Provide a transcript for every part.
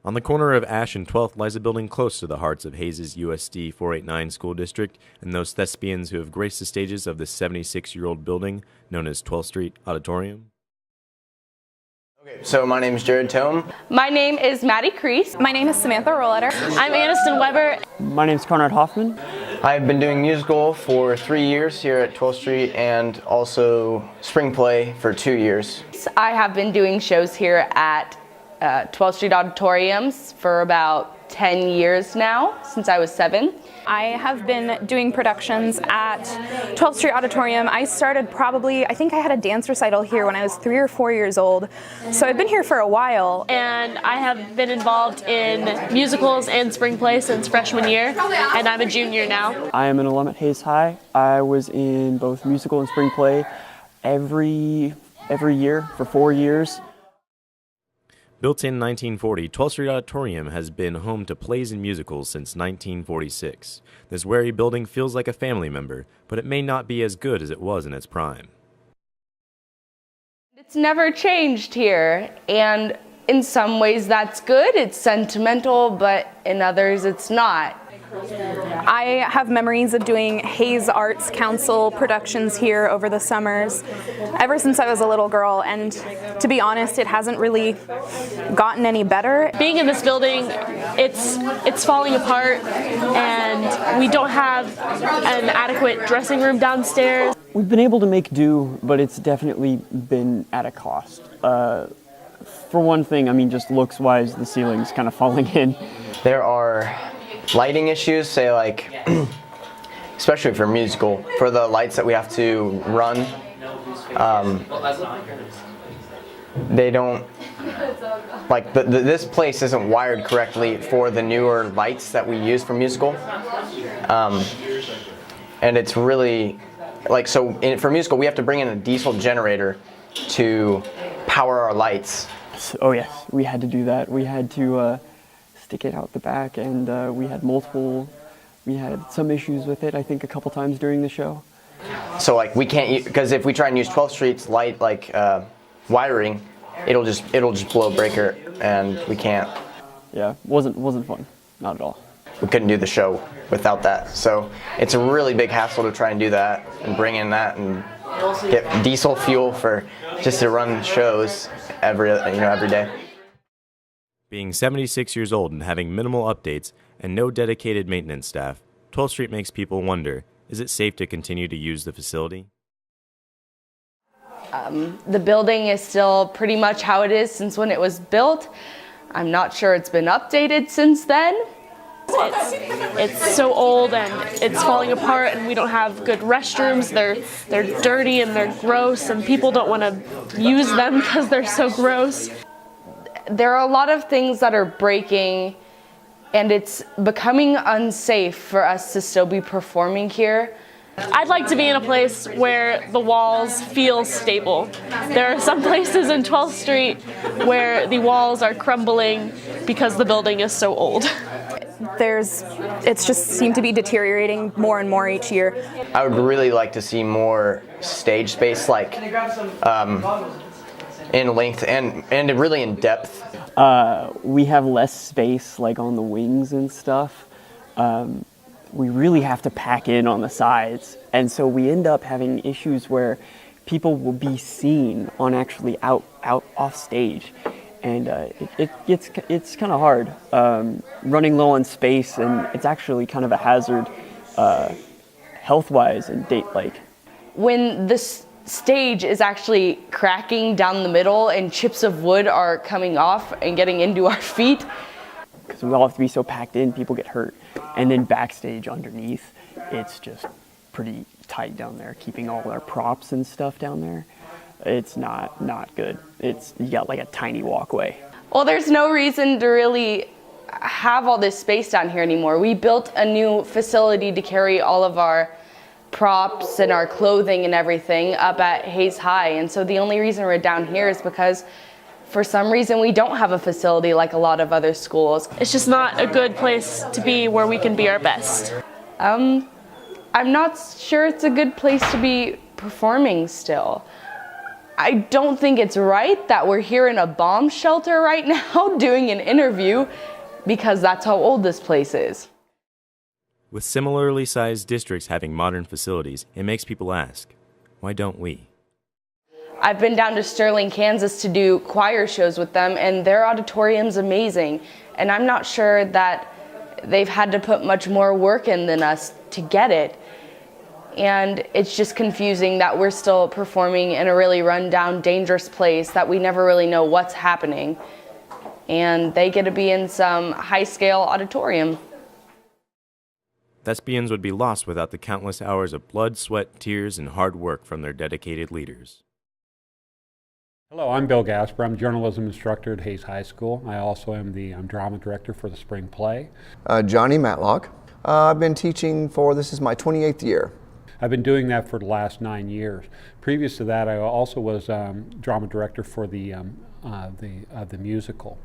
On the corner of Ash and 12th lies a building close to the hearts of Hayes' USD 489 school district and those thespians who have graced the stages of this 76-year-old building known as 12th Street Auditorium. Okay, so my name is Jared Tome. My name is Maddie Crease. My name is Samantha Rolleder. I'm Aniston Weber. My name is Conrad Hoffman. I've been doing musical for 3 years here at 12th Street and also spring play for 2 years. I have been doing shows here at 12th Street Auditoriums for about 10 years now, since I was 7. I have been doing productions at 12th Street Auditorium. I started I think I had a dance recital here when I was 3 or 4 years old. So I've been here for a while. And I have been involved in musicals and spring play since freshman year, and I'm a junior now. I am an alum at Hayes High. I was in both musical and spring play every year for 4 years. Built in 1940, 12th Street Auditorium has been home to plays and musicals since 1946. This wary building feels like a family member, but it may not be as good as it was in its prime. It's never changed here, and in some ways that's good. It's sentimental, but in others it's not. I have memories of doing Hayes Arts Council productions here over the summers ever since I was a little girl, and to be honest, it hasn't really gotten any better. Being in this building, it's falling apart, and we don't have an adequate dressing room downstairs. We've been able to make do, but it's definitely been at a cost. For one thing, I mean, just looks-wise, the ceiling's kind of falling in. There are lighting issues, say like, especially for musical, for the lights that we have to run, they don't, like this place isn't wired correctly for the newer lights that we use for musical, and it's really, like, so for musical we have to bring in a diesel generator to power our lights. Oh yes, we had to do that. We had to stick it out the back, and we had some issues with it, I think, a couple times during the show. So like we can't, because if we try and use 12th Street's light, like wiring, it'll just blow breaker, and we can't. Yeah, wasn't fun, not at all. We couldn't do the show without that, so it's a really big hassle to try and do that and bring in that and get diesel fuel for just to run shows every day. Being 76 years old and having minimal updates and no dedicated maintenance staff, 12th Street makes people wonder, is it safe to continue to use the facility? The building is still pretty much how it is since when it was built. I'm not sure it's been updated since then. It's so old and it's falling apart, and we don't have good restrooms. They're dirty and they're gross, and people don't want to use them because they're so gross. There are a lot of things that are breaking, and it's becoming unsafe for us to still be performing here. I'd like to be in a place where the walls feel stable. There are some places in 12th Street where the walls are crumbling because the building is so old. It's just seemed to be deteriorating more and more each year. I would really like to see more stage space, like in length and really in depth. We have less space, like on the wings and stuff. We really have to pack in on the sides, and so we end up having issues where people will be seen on actually out off stage, and it's kind of hard running low on space, and it's actually kind of a hazard health-wise and date-like. When this stage is actually cracking down the middle and chips of wood are coming off and getting into our feet. Because we all have to be so packed in, people get hurt. And then backstage underneath, it's just pretty tight down there, keeping all our props and stuff down there. It's not good. You got like a tiny walkway. Well, there's no reason to really have all this space down here anymore. We built a new facility to carry all of our props and our clothing and everything up at Hayes High, and so the only reason we're down here is because for some reason we don't have a facility like a lot of other schools. It's just not a good place to be where we can be our best. I'm not sure it's a good place to be performing still. I don't think it's right that we're here in a bomb shelter right now doing an interview, because that's how old this place is. With similarly sized districts having modern facilities, it makes people ask, why don't we? I've been down to Sterling, Kansas to do choir shows with them, and their auditorium's amazing. And I'm not sure that they've had to put much more work in than us to get it. And it's just confusing that we're still performing in a really run-down, dangerous place that we never really know what's happening. And they get to be in some high-scale auditorium. Thespians would be lost without the countless hours of blood, sweat, tears, and hard work from their dedicated leaders. Hello, I'm Bill Gasper. I'm a journalism instructor at Hayes High School. I also am the drama director for the spring play. Johnny Matlock. I've been teaching this is my 28th year. I've been doing that for the last 9 years. Previous to that, I also was drama director for the musical.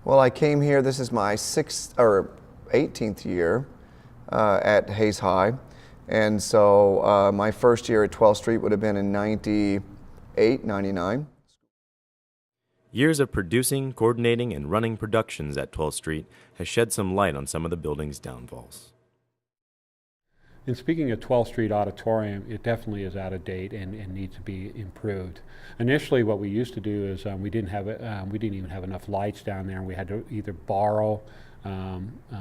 Well, I came here, this is my 18th year at Hayes High. And so my first year at 12th Street would have been in 98, 99. Years of producing, coordinating, and running productions at 12th Street has shed some light on some of the building's downfalls. And speaking of 12th Street Auditorium, it definitely is out of date and needs to be improved. Initially, what we used to do is we didn't even have enough lights down there, and we had to either borrow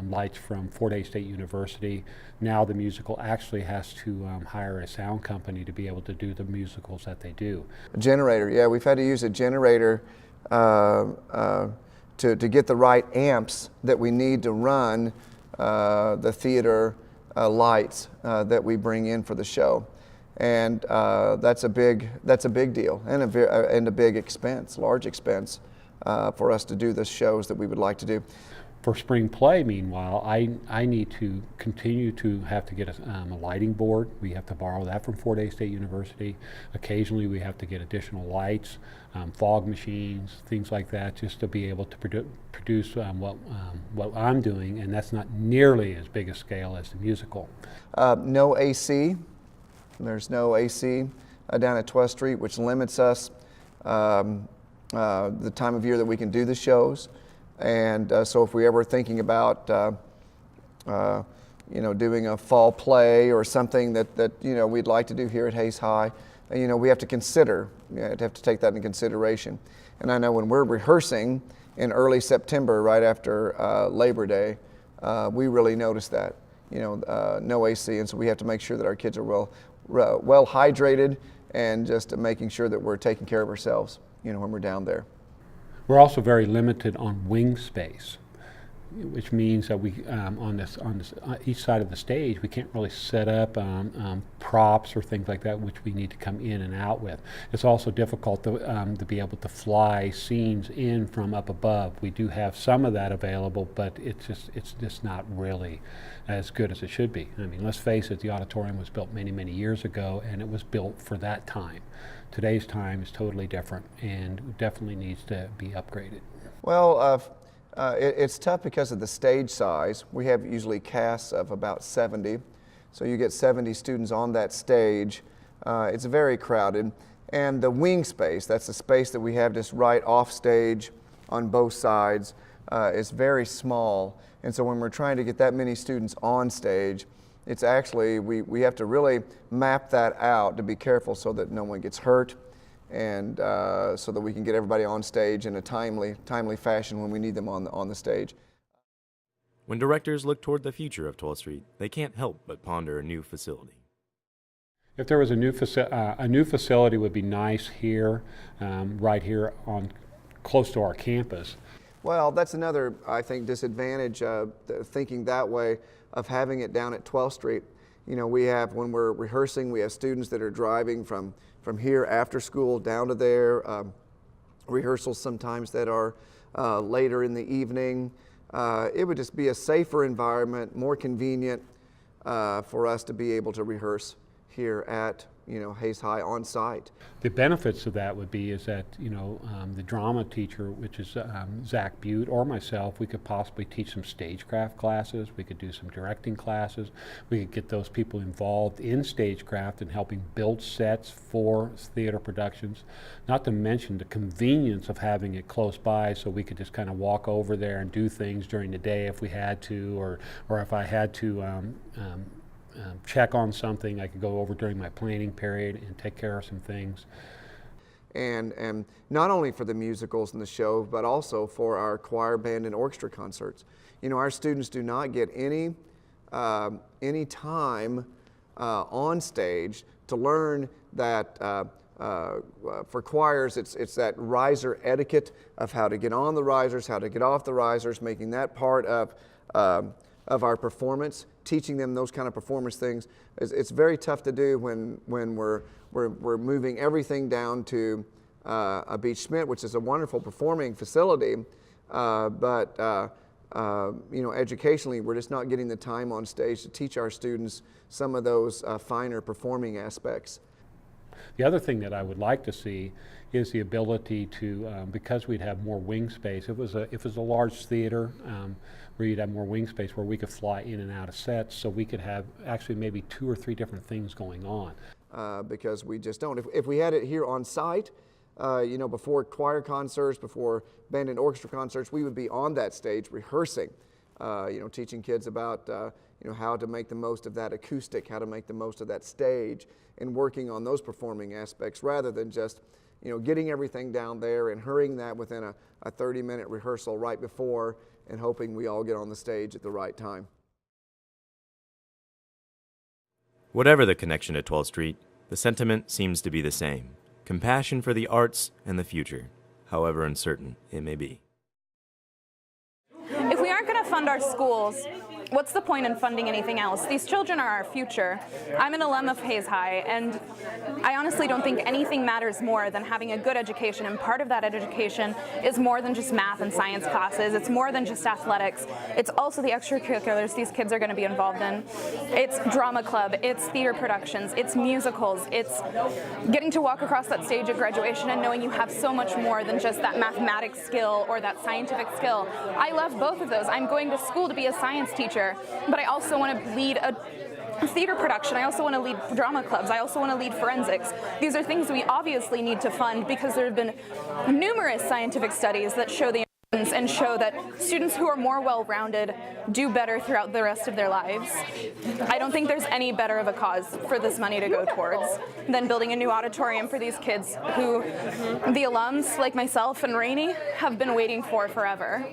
lights from Fort Hays State University. Now the musical actually has to hire a sound company to be able to do the musicals that they do. A generator, yeah, we've had to use a generator to get the right amps that we need to run the theater lights that we bring in for the show, and that's a big deal and a big expense, large expense for us to do the shows that we would like to do. For spring play, meanwhile, I need to continue to have to get a lighting board. We have to borrow that from Fort Hays State University. Occasionally we have to get additional lights, fog machines, things like that, just to be able to produce what I'm doing, and that's not nearly as big a scale as the musical. No AC. There's no AC down at 12th Street, which limits us the time of year that we can do the shows. And so if we ever thinking about doing a fall play or something that we'd like to do here at Hayes High, we have to consider, have to take that into consideration. And I know when we're rehearsing in early September, right after Labor Day, we really notice that, no AC, and so we have to make sure that our kids are well hydrated and just making sure that we're taking care of ourselves, when we're down there. We're also very limited on wing space, which means that we on each side of the stage we can't really set up props or things like that, which we need to come in and out with. It's also difficult to be able to fly scenes in from up above. We do have some of that available, but it's just not really as good as it should be. I mean, let's face it, the auditorium was built many years ago, and it was built for that time. Today's time is totally different and definitely needs to be upgraded. Well, it's tough because of the stage size. We have usually casts of about 70, so you get 70 students on that stage. It's very crowded. And the wing space, that's the space that we have just right off stage on both sides, is very small. And so when we're trying to get that many students on stage, it's actually, we have to really map that out to be careful so that no one gets hurt, and so that we can get everybody on stage in a timely fashion when we need them on the stage. When directors look toward the future of 12th Street, they can't help but ponder a new facility. If there was a new facility would be nice here, right here close to our campus. Well, that's another, I think, disadvantage of thinking that way, of having it down at 12th Street. We have, when we're rehearsing, we have students that are driving from here after school down to there, rehearsals sometimes that are later in the evening. It would just be a safer environment, more convenient for us to be able to rehearse here at Hayes High on site. The benefits of that would be is that, the drama teacher, which is Zach Butte, or myself, we could possibly teach some stagecraft classes, we could do some directing classes, we could get those people involved in stagecraft and helping build sets for theater productions, not to mention the convenience of having it close by, so we could just kind of walk over there and do things during the day if we had to, or if I had to check on something, I could go over during my planning period and take care of some things. And not only for the musicals and the show, but also for our choir, band, and orchestra concerts. Our students do not get any time on stage to learn that for choirs, it's that riser etiquette of how to get on the risers, how to get off the risers, making that part of our performance, teaching them those kind of performance things. It's very tough to do when we're moving everything down to a Beach Schmidt, which is a wonderful performing facility, but educationally, we're just not getting the time on stage to teach our students some of those finer performing aspects. The other thing that I would like to see is the ability to, because we'd have more wing space, if it was a large theater where you'd have more wing space where we could fly in and out of sets, so we could have actually maybe 2 or 3 different things going on. Because we just don't. If we had it here on site, before choir concerts, before band and orchestra concerts, we would be on that stage rehearsing, teaching kids about how to make the most of that acoustic, how to make the most of that stage, and working on those performing aspects rather than just getting everything down there and hurrying that within a 30-minute rehearsal right before and hoping we all get on the stage at the right time. Whatever the connection to 12th Street, the sentiment seems to be the same. Compassion for the arts and the future, however uncertain it may be. If we aren't going to fund our schools, what's the point in funding anything else? These children are our future. I'm an alum of Hayes High, and I honestly don't think anything matters more than having a good education, and part of that education is more than just math and science classes. It's more than just athletics. It's also the extracurriculars these kids are going to be involved in. It's drama club, it's theater productions, it's musicals, it's getting to walk across that stage at graduation and knowing you have so much more than just that mathematics skill or that scientific skill. I love both of those. I'm going to school to be a science teacher, but I also want to lead a theater production. I also want to lead drama clubs. I also want to lead forensics. These are things we obviously need to fund because there have been numerous scientific studies that show the importance and show that students who are more well-rounded do better throughout the rest of their lives. I don't think there's any better of a cause for this money to go towards than building a new auditorium for these kids who the alums like myself and Rainey have been waiting for forever.